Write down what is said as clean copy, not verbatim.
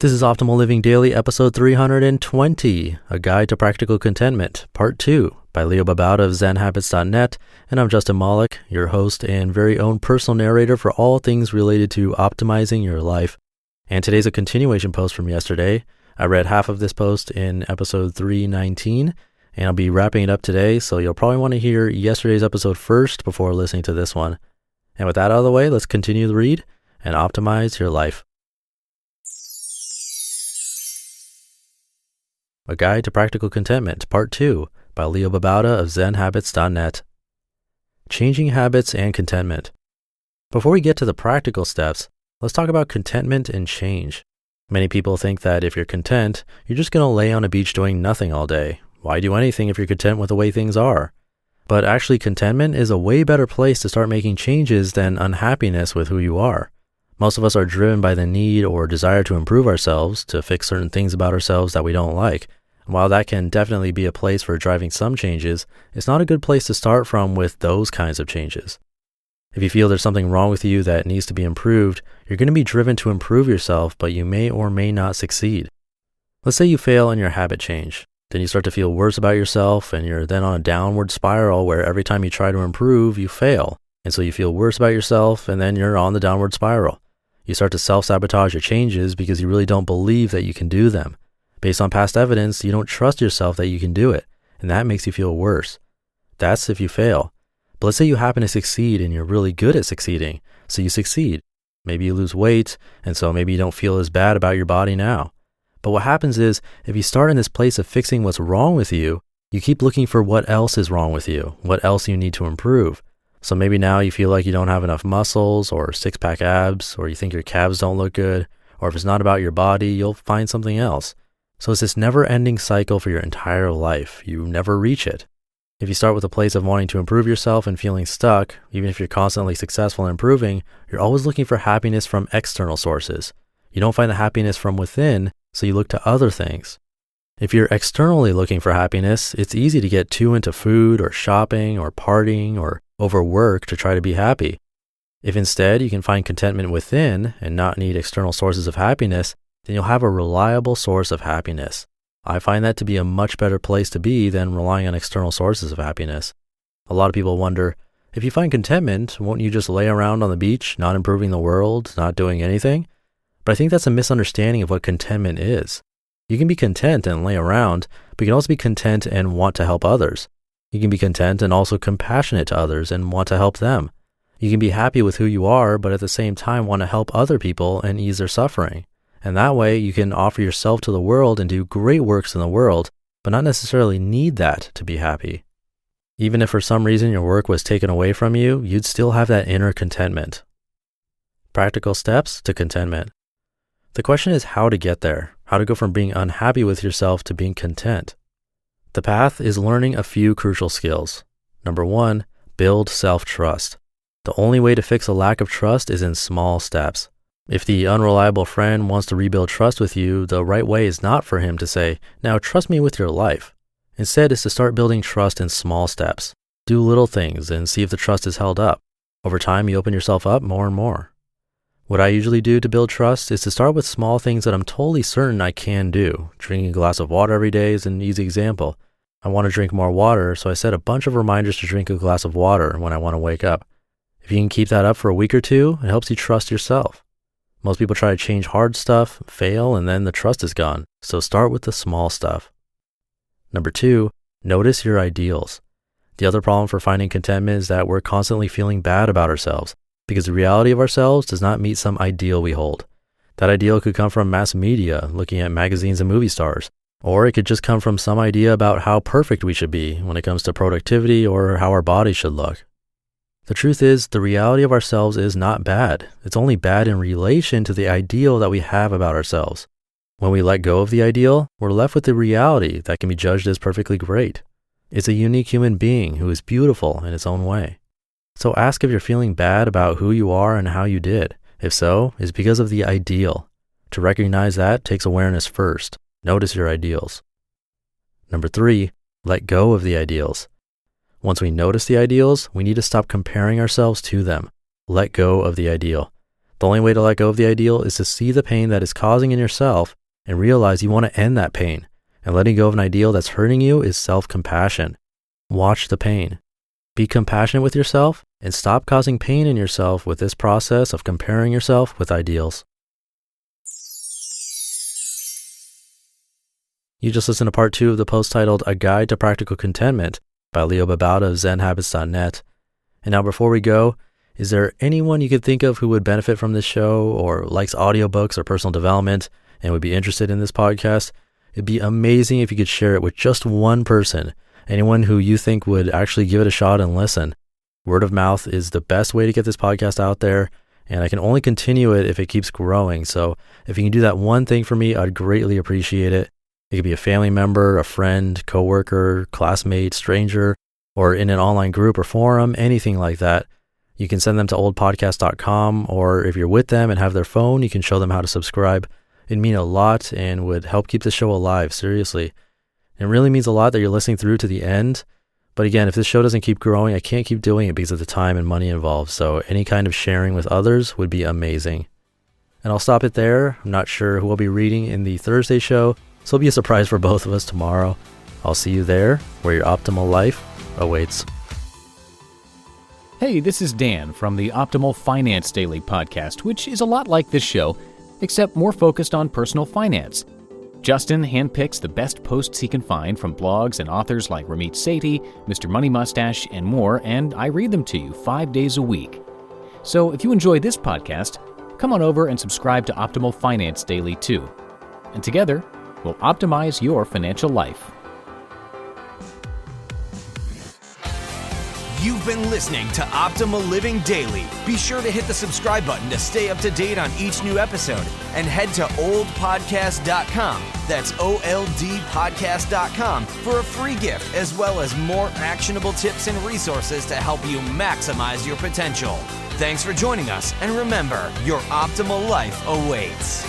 This is Optimal Living Daily, episode 320, A Guide to Practical Contentment, Part 2, by Babauta of Zen Habits.net, and I'm Justin Malik, your host and very own personal narrator for all things related to optimizing your life. And today's a continuation post from yesterday. I read half of this post in episode 319, and I'll be wrapping it up today, so you'll probably want to hear yesterday's episode first before listening to this one. And with that out of the way, let's continue the read and optimize your life. A Guide to Practical Contentment, Part 2, by Babauta of Zen Habits.net. Changing habits and contentment. Before we get to the practical steps, let's talk about contentment and change. Many people think that if you're content, you're just going to lay on a beach doing nothing all day. Why do anything if you're content with the way things are? But actually, contentment is a way better place to start making changes than unhappiness with who you are. Most of us are driven by the need or desire to improve ourselves, to fix certain things about ourselves that we don't like. And while that can definitely be a place for driving some changes, it's not a good place to start from with those kinds of changes. If you feel there's something wrong with you that needs to be improved, you're going to be driven to improve yourself, but you may or may not succeed. Let's say you fail in your habit change. Then you start to feel worse about yourself, and you're then on a downward spiral where every time you try to improve, you fail. And so you feel worse about yourself, and then you're on the downward spiral. You start to self-sabotage your changes because you really don't believe that you can do them. Based on past evidence, you don't trust yourself that you can do it, and that makes you feel worse. That's if you fail. But let's say you happen to succeed and you're really good at succeeding, so you succeed. Maybe you lose weight, and so maybe you don't feel as bad about your body now. But what happens is, if you start in this place of fixing what's wrong with you, you keep looking for what else is wrong with you, what else you need to improve. So maybe now you feel like you don't have enough muscles or six-pack abs, or you think your calves don't look good, or if it's not about your body, you'll find something else. So it's this never-ending cycle for your entire life. You never reach it. If you start with a place of wanting to improve yourself and feeling stuck, even if you're constantly successful in improving, you're always looking for happiness from external sources. You don't find the happiness from within, so you look to other things. If you're externally looking for happiness, it's easy to get too into food or shopping or partying or overwork to try to be happy. If instead you can find contentment within and not need external sources of happiness, then you'll have a reliable source of happiness. I find that to be a much better place to be than relying on external sources of happiness. A lot of people wonder, if you find contentment, won't you just lay around on the beach, not improving the world, not doing anything? But I think that's a misunderstanding of what contentment is. You can be content and lay around, but you can also be content and want to help others. You can be content and also compassionate to others and want to help them. You can be happy with who you are, but at the same time want to help other people and ease their suffering. And that way you can offer yourself to the world and do great works in the world, but not necessarily need that to be happy. Even if for some reason your work was taken away from you, you'd still have that inner contentment. Practical steps to contentment. The question is how to get there, how to go from being unhappy with yourself to being content. The path is learning a few crucial skills. Number 1, build self-trust. The only way to fix a lack of trust is in small steps. If the unreliable friend wants to rebuild trust with you, the right way is not for him to say, "Now trust me with your life." Instead, it's to start building trust in small steps. Do little things and see if the trust is held up. Over time, you open yourself up more and more. What I usually do to build trust is to start with small things that I'm totally certain I can do. Drinking a glass of water every day is an easy example. I want to drink more water, so I set a bunch of reminders to drink a glass of water when I want to wake up. If you can keep that up for a week or two, it helps you trust yourself. Most people try to change hard stuff, fail, and then the trust is gone. So start with the small stuff. Number 2, notice your ideals. The other problem for finding contentment is that we're constantly feeling bad about ourselves because the reality of ourselves does not meet some ideal we hold. That ideal could come from mass media, looking at magazines and movie stars, or it could just come from some idea about how perfect we should be when it comes to productivity or how our body should look. The truth is, the reality of ourselves is not bad. It's only bad in relation to the ideal that we have about ourselves. When we let go of the ideal, we're left with the reality that can be judged as perfectly great. It's a unique human being who is beautiful in its own way. So ask if you're feeling bad about who you are and how you did. If so, it's because of the ideal. To recognize that takes awareness first. Notice your ideals. Number 3, let go of the ideals. Once we notice the ideals, we need to stop comparing ourselves to them. Let go of the ideal. The only way to let go of the ideal is to see the pain that is causing in yourself and realize you want to end that pain. And letting go of an ideal that's hurting you is self-compassion. Watch the pain. Be compassionate with yourself and stop causing pain in yourself with this process of comparing yourself with ideals. You just listened to part 2 of the post titled A Guide to Practical Contentment by Babauta of ZenHabits.net. And now before we go, is there anyone you could think of who would benefit from this show or likes audiobooks or personal development and would be interested in this podcast? It'd be amazing if you could share it with just one person, anyone who you think would actually give it a shot and listen. Word of mouth is the best way to get this podcast out there, and I can only continue it if it keeps growing. So if you can do that one thing for me, I'd greatly appreciate it. It could be a family member, a friend, coworker, classmate, stranger, or in an online group or forum, anything like that. You can send them to oldpodcast.com, or if you're with them and have their phone, you can show them how to subscribe. It'd mean a lot and would help keep the show alive, seriously. It really means a lot that you're listening through to the end. But again, if this show doesn't keep growing, I can't keep doing it because of the time and money involved. So any kind of sharing with others would be amazing. And I'll stop it there. I'm not sure who will be reading in the Thursday show, so it'll be a surprise for both of us tomorrow. I'll see you there where your optimal life awaits. Hey, this is Dan from the Optimal Finance Daily podcast, which is a lot like this show, except more focused on personal finance. Justin handpicks the best posts he can find from blogs and authors like Ramit Sethi, Mr. Money Mustache, and more, and I read them to you 5 days a week. So if you enjoy this podcast, come on over and subscribe to Optimal Finance Daily too. And together, we'll optimize your financial life. You've been listening to Optimal Living Daily. Be sure to hit the subscribe button to stay up to date on each new episode and head to oldpodcast.com. That's OLDpodcast.com for a free gift as well as more actionable tips and resources to help you maximize your potential. Thanks for joining us, and remember, your optimal life awaits.